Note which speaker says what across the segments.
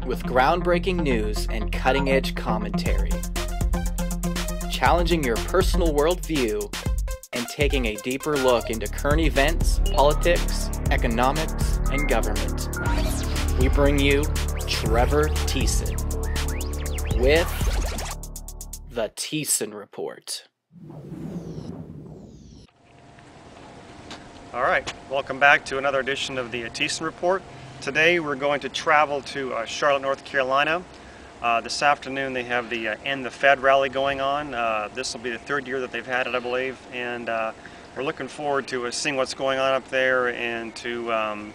Speaker 1: with groundbreaking news and cutting-edge commentary. Challenging your personal worldview and taking a deeper look into current events, politics, economics, and government. We bring you Trevor Thiessen with the Thiessen Report.
Speaker 2: All right, welcome back to another edition of the Thiessen Report. Today we're going to travel to Charlotte, North Carolina. This afternoon they have the End the Fed rally going on. This will be the third year that they've had it, I believe, and we're looking forward to seeing what's going on up there and to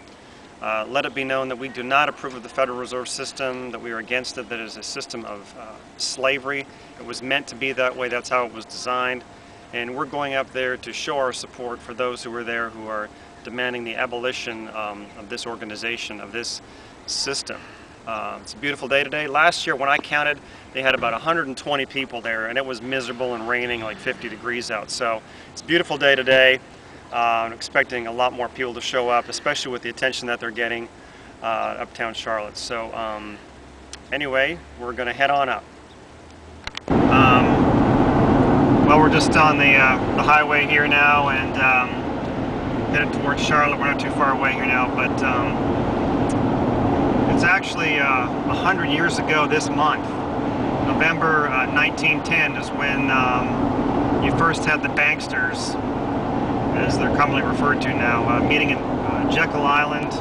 Speaker 2: let it be known that we do not approve of the Federal Reserve System, that we are against it, that it is a system of slavery. It was meant to be that way, that's how it was designed. And we're going up there to show our support for those who are there who are demanding the abolition of this organization, of this system. It's a beautiful day today. Last year when I counted, they had about 120 people there, and it was miserable and raining, like 50 degrees out. So it's a beautiful day today. I'm expecting a lot more people to show up, especially with the attention that they're getting uptown Charlotte. So anyway, we're going to head on up. Well, we're just on the highway here now and headed towards Charlotte. We're not too far away here now, but it's actually 100 years ago this month. November 1910 is when you first had the banksters, as they're commonly referred to now, meeting in Jekyll Island,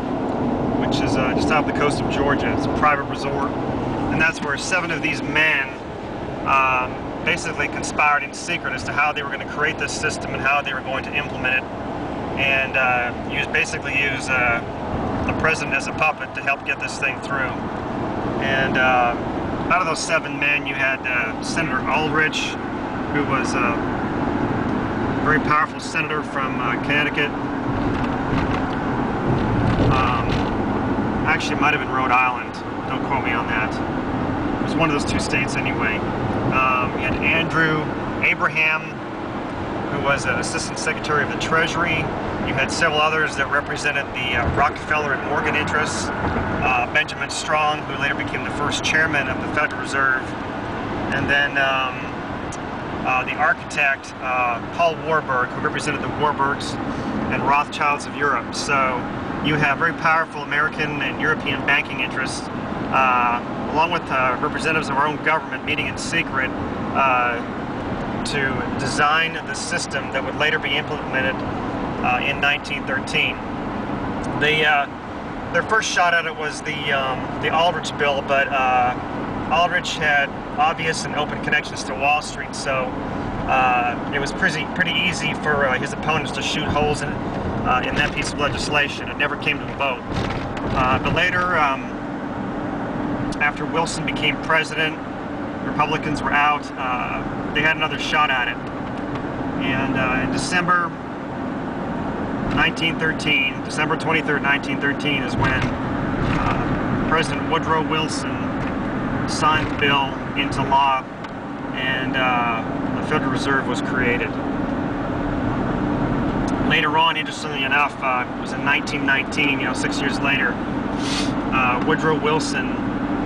Speaker 2: which is just off the coast of Georgia. It's a private resort, and that's where 7 of these men basically conspired in secret as to how they were going to create this system and how they were going to implement it, and basically use the president as a puppet to help get this thing through. And out of those 7 men, you had Senator Aldrich, who was a very powerful senator from Connecticut. Actually, it might have been Rhode Island. Don't quote me on that. It was one of those 2 states anyway. You had Andrew Abraham, who was an Assistant Secretary of the Treasury. You had several others that represented the Rockefeller and Morgan interests. Benjamin Strong, who later became the first chairman of the Federal Reserve. And then the architect, Paul Warburg, who represented the Warburgs and Rothschilds of Europe. So you have very powerful American and European banking interests, along with representatives of our own government meeting in secret to design the system that would later be implemented in 1913. Their first shot at it was the Aldrich bill, but Aldrich had obvious and open connections to Wall Street, so it was pretty easy for his opponents to shoot holes in that piece of legislation. It never came to the vote. But later, after Wilson became president, Republicans were out, they had another shot at it. And in December 1913, December 23rd, 1913 is when President Woodrow Wilson signed the bill into law, and the Federal Reserve was created. Later on, interestingly enough, it was in 1919, 6 years later, Woodrow Wilson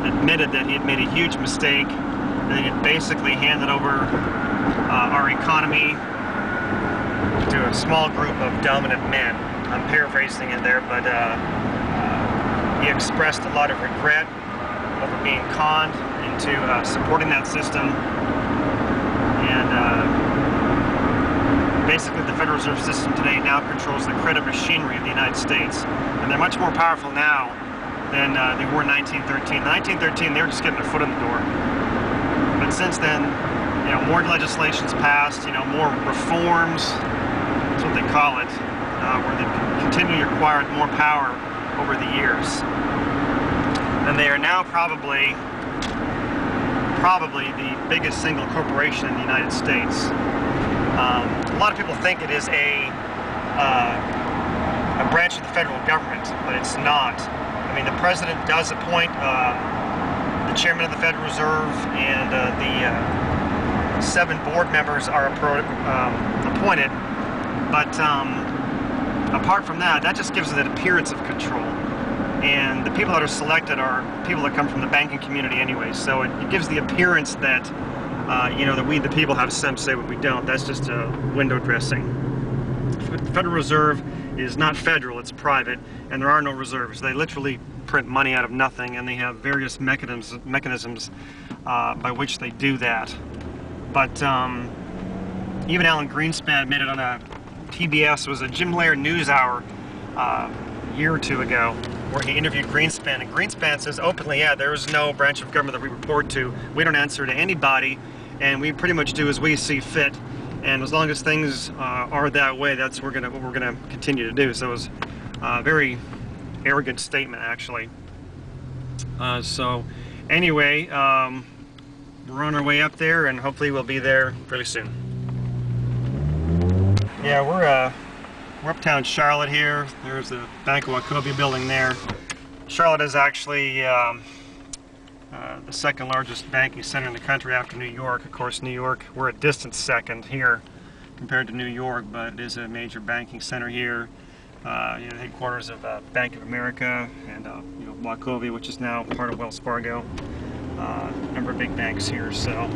Speaker 2: admitted that he had made a huge mistake, that he had basically handed over our economy to a small group of dominant men. I'm paraphrasing it there, but he expressed a lot of regret over being conned into supporting that system. And basically the Federal Reserve System today now controls the credit machinery of the United States. And they're much more powerful now than they were in 1913. In 1913, they were just getting their foot in the door. But since then, more legislation's passed, more reforms, that's what they call it, where they've continually acquired more power over the years. And they are now probably the biggest single corporation in the United States. A lot of people think it is a branch of the federal government, but it's not. I mean, the president does appoint the chairman of the Federal Reserve, and the 7 board members are appointed. But apart from that, that just gives it an appearance of control. and the people that are selected are people that come from the banking community anyway, so it gives the appearance that you know, that we the people have some say, but we don't. That's just window dressing. The Federal Reserve is not federal, it's private, and there are no reserves. They literally print money out of nothing, and they have various mechanisms by which they do that. But even Alan Greenspan admitted on a TBS, was a Jim Laird News Hour a year or two ago, where he interviewed Greenspan, and Greenspan says openly, yeah, there is no branch of government that we report to. We don't answer to anybody, and we pretty much do as we see fit. And as long as things are that way, that's what we're gonna continue to do. So it was a very arrogant statement, actually. So anyway, we're on our way up there, and hopefully we'll be there fairly soon. Yeah, we're uptown Charlotte here. There's the Bank of Wachovia building there. Charlotte is actually the second largest banking center in the country after New York. Of course, New York, we're a distant second here compared to New York, but it is a major banking center here. You know, the headquarters of Bank of America and you know, Wachovia, which is now part of Wells Fargo. A number of big banks here, so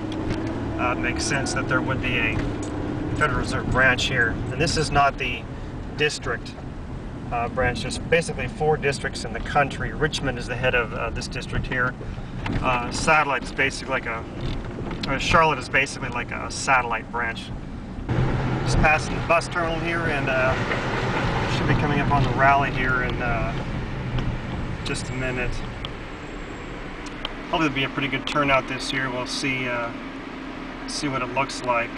Speaker 2: it makes sense that there would be a Federal Reserve branch here. And this is not the district branch. There's basically 4 districts in the country. Richmond is the head of this district here. Satellite is basically like Charlotte is basically like a satellite branch. Just passing the bus terminal here, and should be coming up on the rally here in just a minute. Hopefully it'll be a pretty good turnout this year. We'll see what it looks like.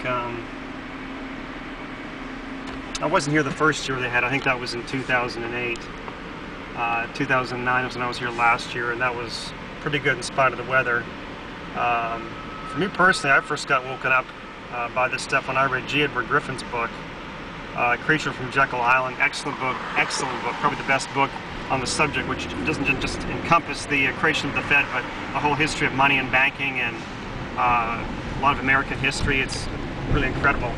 Speaker 2: I wasn't here the first year they had. I think that was in 2008. 2009 was when I was here last year, and that was pretty good in spite of the weather. For me personally, I first got woken up by this stuff when I read G. Edward Griffin's book, Creature from Jekyll Island. Excellent book, probably the best book on the subject, which doesn't just encompass the creation of the Fed, but the whole history of money and banking and a lot of American history. It's really incredible.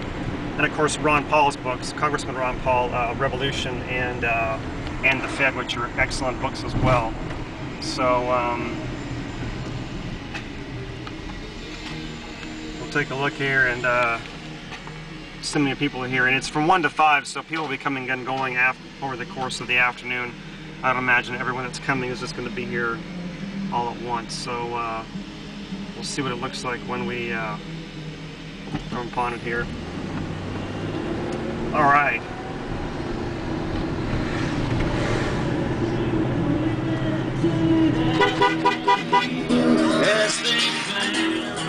Speaker 2: And of course, Ron Paul's books, Congressman Ron Paul, Revolution and the Fed, which are excellent books as well. So we'll take a look here, and so many people are here, and it's from 1 to 5, so people will be coming and going over the course of the afternoon. I don't imagine everyone that's coming is just going to be here all at once. So we'll see what it looks like when we come upon it here. All right.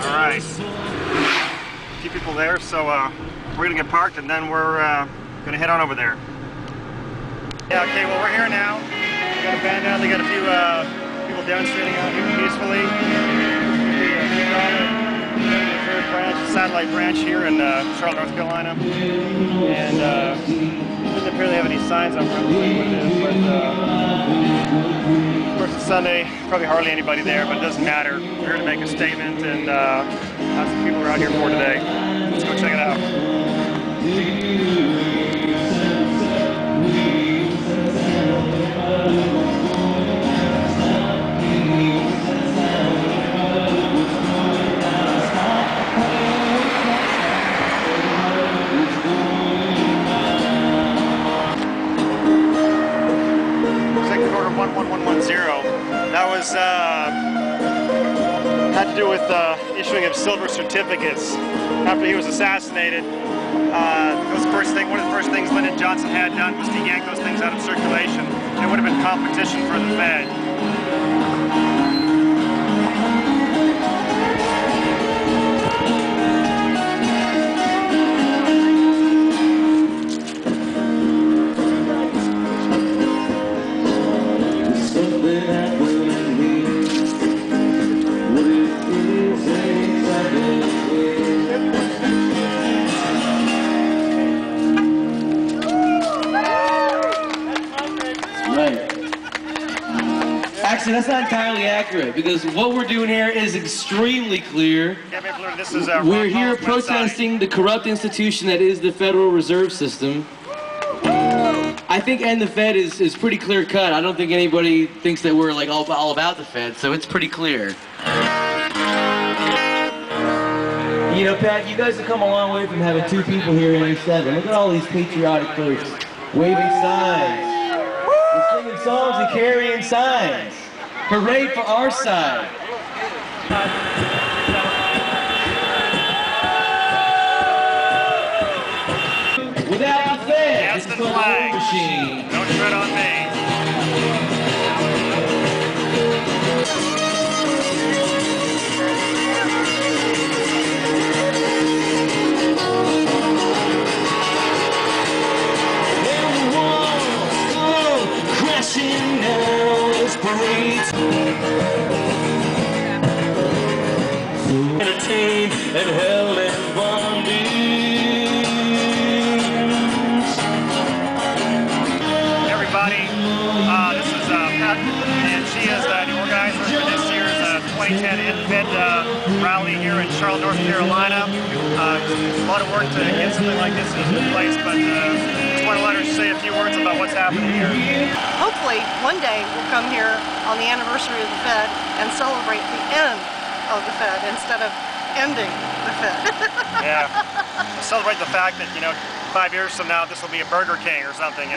Speaker 2: All right. A few people there, so we're gonna get parked, and then we're gonna head on over there. Yeah. Okay. Well, we're here now. We got a band down. They got a few people demonstrating out here peacefully. The satellite branch here in Charlotte, North Carolina, and doesn't appear they have any signs on front of what it is, but of course it's Sunday, probably hardly anybody there, but it doesn't matter. We're here to make a statement, and that's what people are out here for today. Let's go check it out. That was had to do with issuing of silver certificates after he was assassinated. One of the first things Lyndon Johnson had done was to yank those things out of circulation. It would have been competition for the Fed.
Speaker 3: Actually, that's not entirely accurate, because what we're doing here is extremely clear. We're here protesting the corrupt institution that is the Federal Reserve System. I I think end the Fed is pretty clear cut. I don't think anybody thinks that we're like all about the Fed, so it's pretty clear. You know, Pat, you guys have come a long way from having 2 people here in A7. Look at all these patriotic folks waving signs, and singing songs and carrying signs. Hooray for our side. Without the Fed,
Speaker 2: Yes, the flag.
Speaker 3: Machine.
Speaker 2: Don't tread on me.
Speaker 3: Entertained and held in bondage.
Speaker 2: Everybody, this is Pat, and she is the organizer for this year's 2010 Fed rally here in Charlotte, North Carolina. A lot of work to get something like this in place, but just want to let her say a few words about what's happening here.
Speaker 4: Hopefully, one day we'll come here on the anniversary of the Fed and celebrate the end of the Fed instead of ending the Fed.
Speaker 2: Yeah, celebrate the fact that, 5 years from now this will be a Burger King or something,